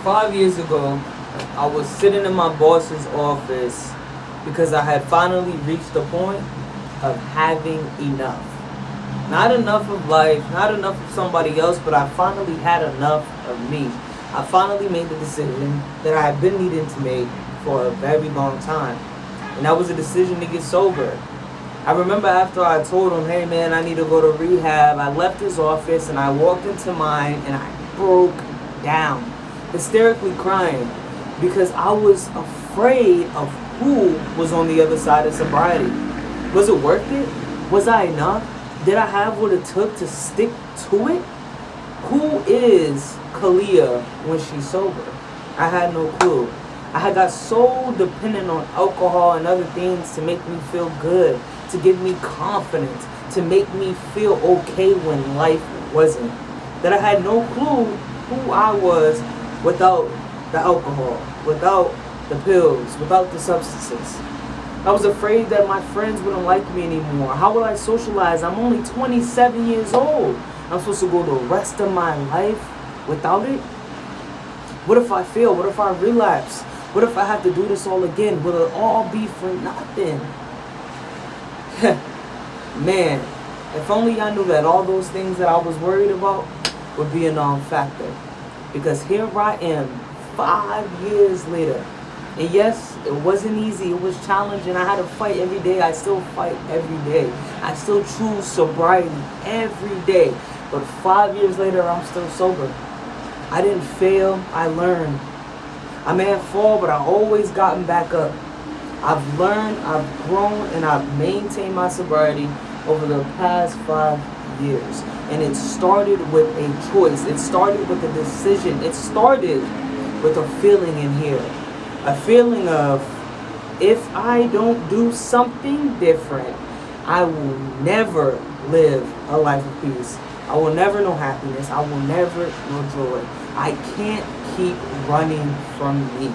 5 years ago, I was sitting in my boss's office because I had finally reached the point of having enough. Not enough of life, not enough of somebody else, but I finally had enough of me. I finally made the decision that I had been needing to make for a very long time. And that was a decision to get sober. I remember after I told him, hey man, I need to go to rehab, I left his office and I walked into mine and I broke down, hysterically crying because I was afraid of who was on the other side of sobriety. Was it worth it? Was I enough? Did I have what it took to stick to it? Who is Kalia when she's sober? I had no clue. I had got so dependent on alcohol and other things to make me feel good, to give me confidence, to make me feel okay when life wasn't, that I had no clue who I was without the alcohol, without the pills, without the substances. I was afraid that my friends wouldn't like me anymore. How would I socialize? I'm only 27 years old. I'm supposed to go the rest of my life without it? What if I fail? What if I relapse? What if I have to do this all again? Will it all be for nothing? Man, if only I knew that all those things that I was worried about would be a non-factor. Because here I am, 5 years later. And yes, it wasn't easy. It was challenging. I had to fight every day. I still fight every day. I still choose sobriety every day. But 5 years later, I'm still sober. I didn't fail. I learned. I may have fallen, but I always gotten back up. I've learned, I've grown, and I've maintained my sobriety over the past 5 years. And it started with a choice. It started with a decision. It started with a feeling in here. A feeling of, if I don't do something different, I will never live a life of peace. I will never know happiness. I will never know joy. I can't keep running from me.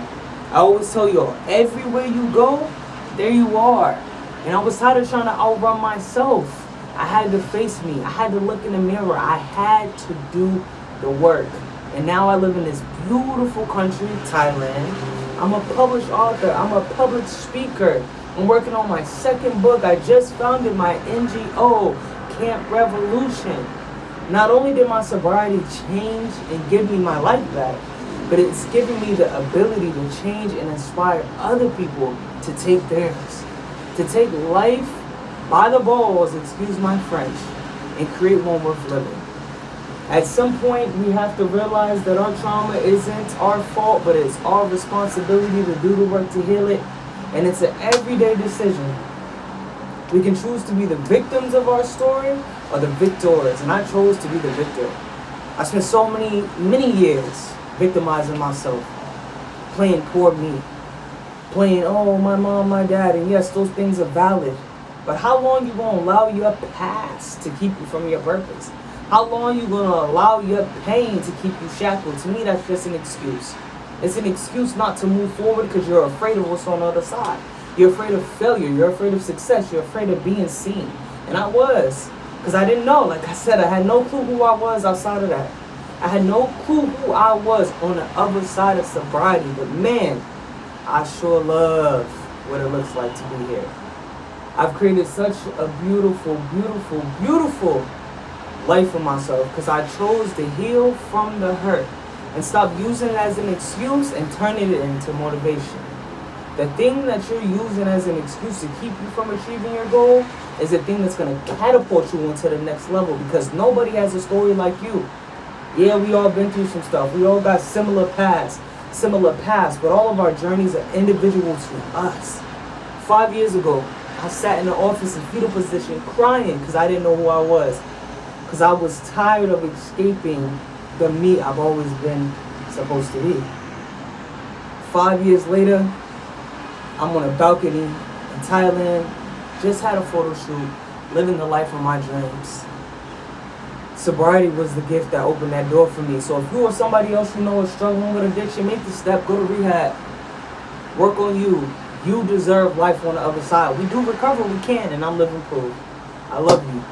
I always tell y'all, everywhere you go, there you are. And I was tired of trying to outrun myself. I had to face me. I had to look in the mirror. I had to do the work. And now I live in this beautiful country, Thailand. I'm a published author. I'm a public speaker. I'm working on my second book. I just founded my NGO, Camp Revolution. Not only did my sobriety change and give me my life back, but it's giving me the ability to change and inspire other people to take theirs. To take life by the balls, excuse my French, and create one worth living. At some point, we have to realize that our trauma isn't our fault, but it's our responsibility to do the work to heal it. And it's an everyday decision. We can choose to be the victims of our story or the victors, and I chose to be the victor. I spent so many years victimizing myself, playing poor me, playing, oh, my mom, my dad, and yes, those things are valid. But how long you gonna allow your past to keep you from your purpose? How long you gonna allow your pain to keep you shackled? To me, that's just an excuse. It's an excuse not to move forward because you're afraid of what's on the other side. You're afraid of failure. You're afraid of success. You're afraid of being seen. And I was. Because I didn't know. Like I said, I had no clue who I was outside of that. I had no clue who I was on the other side of sobriety. But man, I sure love what it looks like to be here. I've created such a beautiful, beautiful, beautiful life for myself because I chose to heal from the hurt and stop using it as an excuse and turning it into motivation. The thing that you're using as an excuse to keep you from achieving your goal is the thing that's going to catapult you into the next level because nobody has a story like you. Yeah, we all been through some stuff. We all got similar paths, but all of our journeys are individual to us. 5 years ago, I sat in the office in fetal position crying because I didn't know who I was. Because I was tired of escaping the me I've always been supposed to be. 5 years later, I'm on a balcony in Thailand, just had a photo shoot, living the life of my dreams. Sobriety was the gift that opened that door for me. So if you or somebody else you know is struggling with addiction, make the step, go to rehab. Work on you. You deserve life on the other side. We do recover, we can, and I'm living proof. I love you.